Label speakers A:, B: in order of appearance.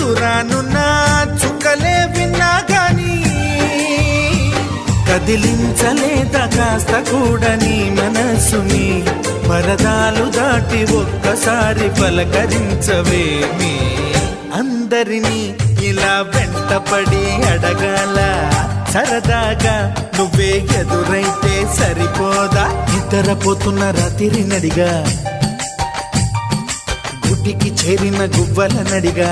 A: దూరానున్న చుక్కలే విన్నా గాని కదిలించలేదా కాస్త కూడా నీ మనసుని పరదాలు దాటి ఒక్కసారి పలకరించవేమి అందరినీ ఇలా వెంటపడి అడగాల సరదాగా నువ్వే ఎదురైతే సరిపోదా నిద్రపోతున్న రాత్రి నడిగా గుడికి చేరిన గువ్వల నడిగా